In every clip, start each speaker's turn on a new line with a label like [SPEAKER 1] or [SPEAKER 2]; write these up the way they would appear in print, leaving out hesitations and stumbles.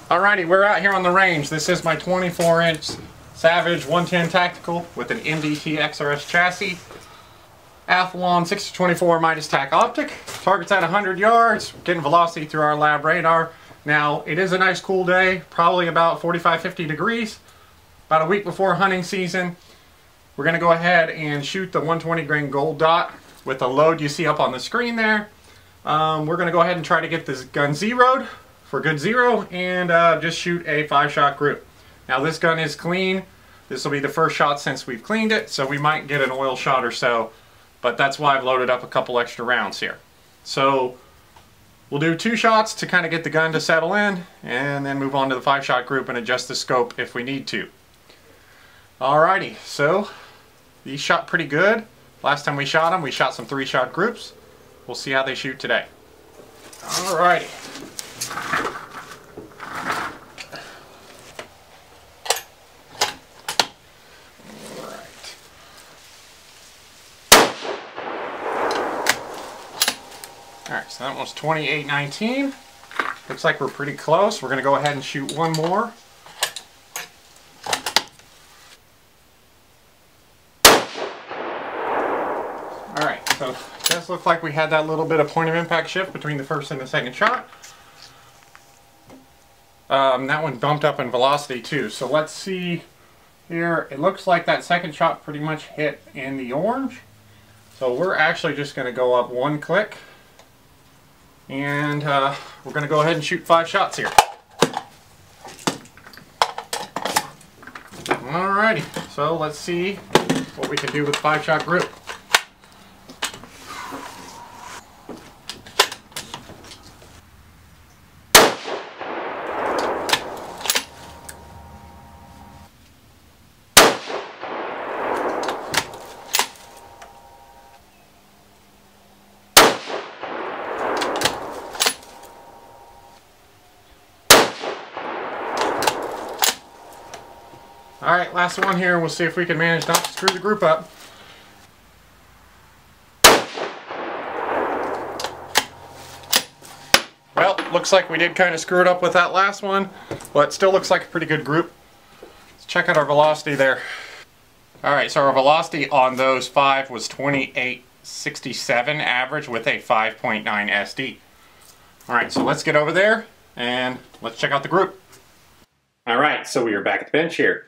[SPEAKER 1] Alrighty, we're out here on the range. This is my 24-inch Savage 110 Tactical with an MDT XRS chassis. Athlon 6-24 Midas Tac Optic. Target's at 100 yards, getting velocity through our lab radar. Now, it is a nice cool day, probably about 45-50 degrees. About a week before hunting season, we're going to go ahead and shoot the 120 grain gold dot with the load you see up on the screen there. We're going to go ahead and try to get this gun zeroed for good zero and just shoot a 5-shot group. Now this gun is clean. This will be the first shot since we've cleaned it, so we might get an oil shot or so, but that's why I've loaded up a couple extra rounds here. So we'll do 2 shots to kind of get the gun to settle in, and then move on to the 5-shot group and adjust the scope if we need to. Alrighty, so these shot pretty good. Last time we shot them, we shot some 3-shot groups. We'll see how they shoot today. Alrighty. Alright, so that one's 28-19. Looks like we're pretty close. We're going to go ahead and shoot one more. Alright, so it does look like we had that little bit of point of impact shift between the first and the second shot. That one bumped up in velocity too. So let's see here. It looks like that second shot pretty much hit in the orange. So we're actually just going to go up 1 click. And we're going to go ahead and shoot 5 shots here. Alrighty, so let's see what we can do with 5-shot group. Alright, last one here. We'll see if we can manage not to screw the group up. Well, looks like we did kind of screw it up with that last one, but it still looks like a pretty good group. Let's check out our velocity there. Alright, so our velocity on those 5 was 28.67 average with a 5.9 SD. Alright, so let's get over there and let's check out the group. Alright, so we are back at the bench here.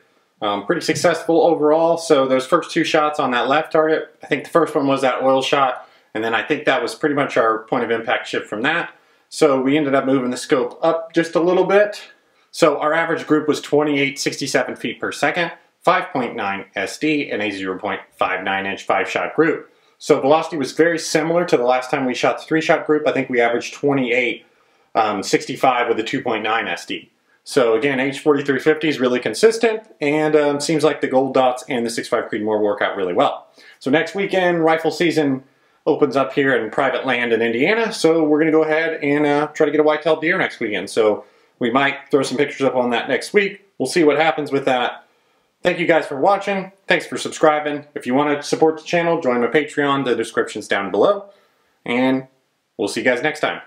[SPEAKER 1] Pretty successful overall. So those first 2 shots on that left target, I think the first one was that oil shot, and then I think that was pretty much our point of impact shift from that. So we ended up moving the scope up just a little bit. So our average group was 28.67 feet per second, 5.9 SD, and a 0.59 inch 5-shot group. So velocity was very similar to the last time we shot the 3-shot group. I think we averaged 28.65 with a 2.9 SD. So again, H4350 is really consistent, and seems like the gold dots and the 6.5 Creedmoor work out really well. So next weekend, rifle season opens up here in private land in Indiana, so we're going to go ahead and try to get a whitetail deer next weekend. So we might throw some pictures up on that next week. We'll see what happens with that. Thank you guys for watching. Thanks for subscribing. If you want to support the channel, join my Patreon. The description's down below. And we'll see you guys next time.